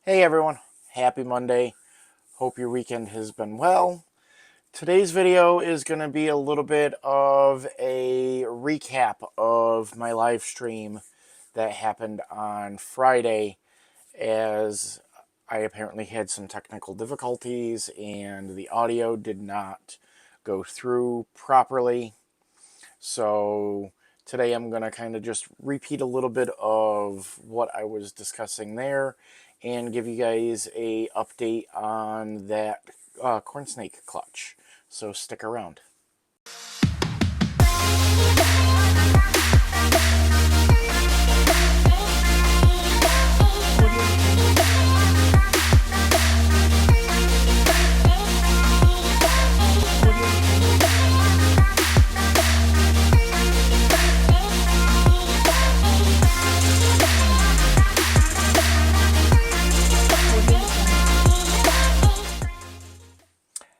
Hey everyone, happy Monday. Hope your weekend has been well. Today's video is going to be a little bit of a recap of my live stream that happened on Friday, as I apparently had some technical difficulties and the audio did not go through properly. So today I'm going to kind of just repeat a little bit of what I was discussing there and give you guys a update on that corn snake clutch. So stick around.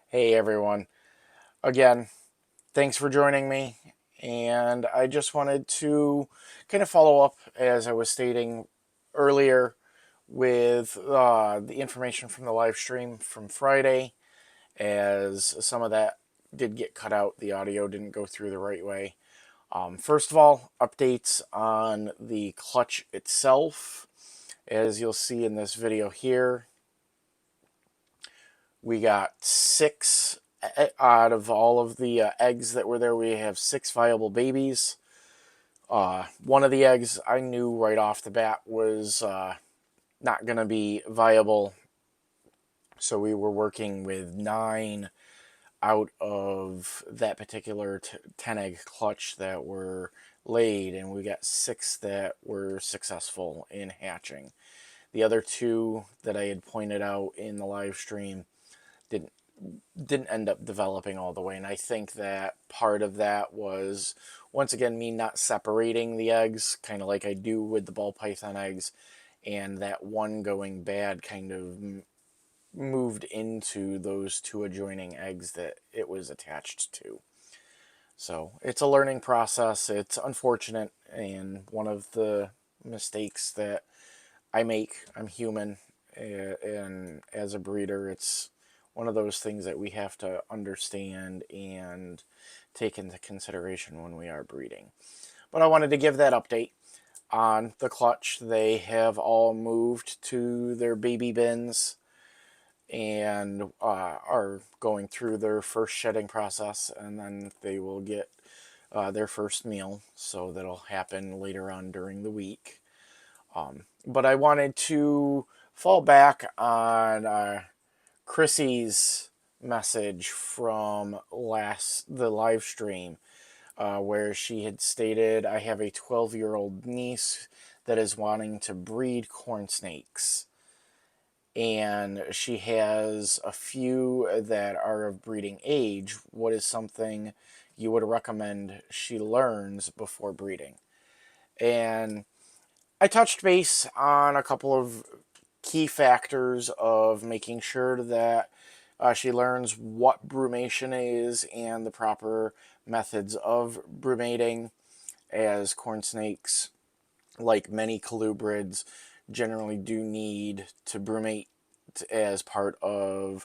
Hey everyone. Again, thanks for joining me. And I just wanted to kind of follow up, as I was stating earlier, with the information from the live stream from Friday, as some of that did get cut out. The audio didn't go through the right way. First of all, updates on the clutch itself. As you'll see in this video here, we got 6 out of all of the eggs that were there. We have 6 viable babies. One of the eggs I knew right off the bat was not going to be viable, so we were working with 9 out of that particular 10 egg clutch that were laid, and we got 6 that were successful in hatching. The other 2 that I had pointed out in the live stream didn't end up developing all the way, and I think that part of that was, once again, me not separating the eggs, kind of like I do with the ball python eggs, and that one going bad kind of moved into those 2 adjoining eggs that it was attached to. So it's a learning process. It's unfortunate, and one of the mistakes that I make. I'm human, and as a breeder, it's one of those things that we have to understand and take into consideration when we are breeding. But I wanted to give that update on the clutch. They have all moved to their baby bins and are going through their first shedding process, and then they will get their first meal, so that'll happen later on during the week. But I wanted to fall back on Chrissy's message from the live stream, where she had stated, I have a 12-year-old niece that is wanting to breed corn snakes, and she has a few that are of breeding age. What is something you would recommend she learns before breeding? And I touched base on a couple of key factors of making sure that she learns what brumation is and the proper methods of brumating, as corn snakes, like many colubrids, generally do need to brumate as part of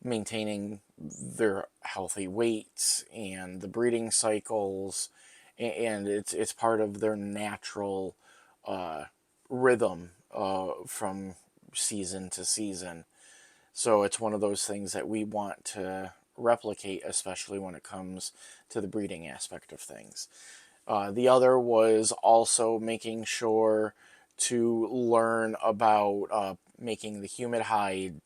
maintaining their healthy weights and the breeding cycles, and it's part of their natural rhythm from season to season. So it's one of those things that we want to replicate, especially when it comes to the breeding aspect of things. The other was also making sure to learn about making the humid hide,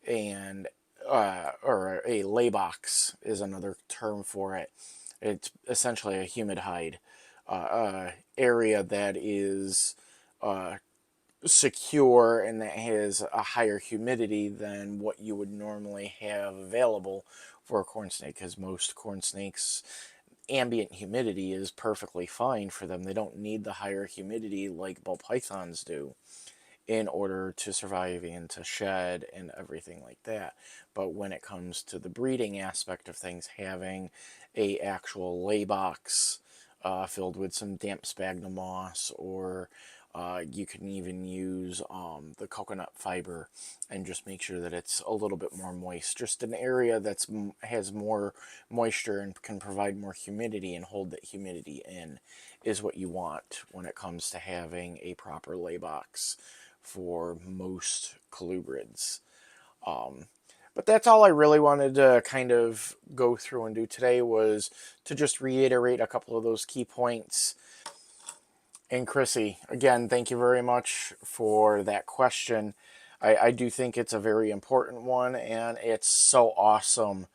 and or a lay box is another term for it. It's essentially a humid hide area that is secure and that has a higher humidity than what you would normally have available for a corn snake, because most corn snakes, ambient humidity is perfectly fine for them. They don't need the higher humidity like ball pythons do in order to survive and to shed and everything like that. But when it comes to the breeding aspect of things, having a actual lay box filled with some damp sphagnum moss or You can even use the coconut fiber and just make sure that it's a little bit more moist. Just an area that's has more moisture and can provide more humidity and hold that humidity in is what you want when it comes to having a proper lay box for most colubrids. But that's all I really wanted to kind of go through and do today, was to just reiterate a couple of those key points. And Chrissy, again, thank you very much for that question. I do think it's a very important one, and it's so awesome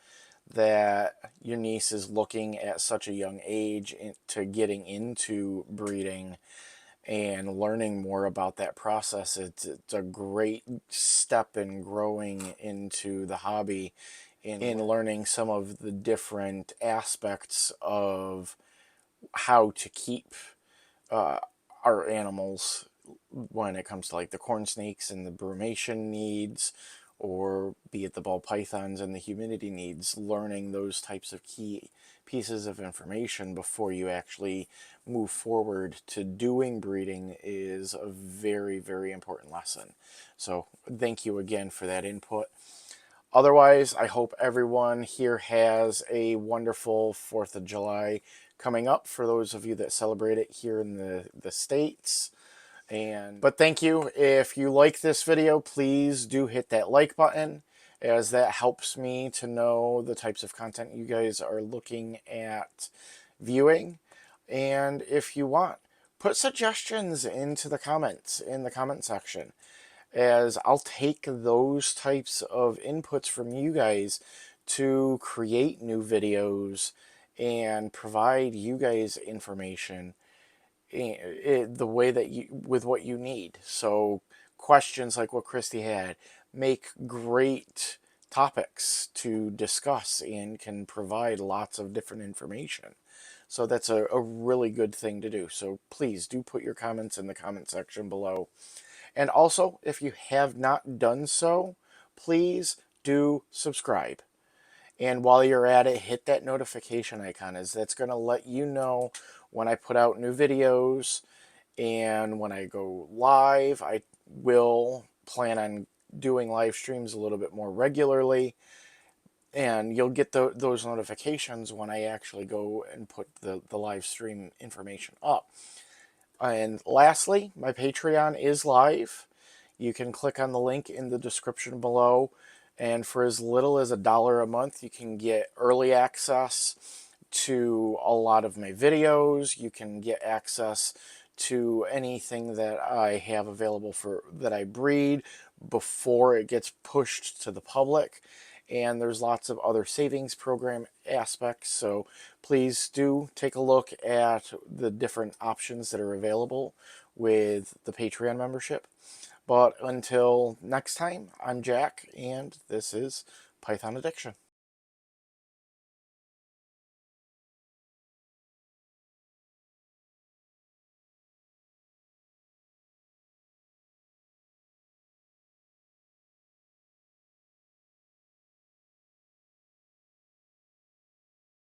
that your niece is looking at such a young age into getting into breeding and learning more about that process. It's a great step in growing into the hobby, in learning some of the different aspects of how to keep uh, our animals when it comes to like the corn snakes and the brumation needs, or be it the ball pythons and the humidity needs. Learning those types of key pieces of information before you actually move forward to doing breeding is a very, very important lesson. So thank you again for that input. Otherwise, I hope everyone here has a wonderful 4th of July coming up for those of you that celebrate it here in the States. But thank you. If you like this video, please do hit that like button, as that helps me to know the types of content you guys are looking at viewing. And if you want, put suggestions into the comments in the comment section, as I'll take those types of inputs from you guys to create new videos and provide you guys information the way that you, with what you need. So questions like what Christy had make great topics to discuss and can provide lots of different information. So that's a really good thing to do. So please do put your comments in the comment section below. And also, if you have not done so, please do subscribe. And while you're at it, hit that notification icon, as that's going to let you know when I put out new videos and when I go live. I will plan on doing live streams a little bit more regularly, and you'll get those notifications when I actually go and put the live stream information up. And lastly, my Patreon is live. You can click on the link in the description below, and for as little as $1 a month, you can get early access to a lot of my videos. You can get access to anything that I have available for that I breed before it gets pushed to the public. And there's lots of other savings program aspects, so please do take a look at the different options that are available with the Patreon membership. But until next time, I'm Jack, and this is Python Addiction.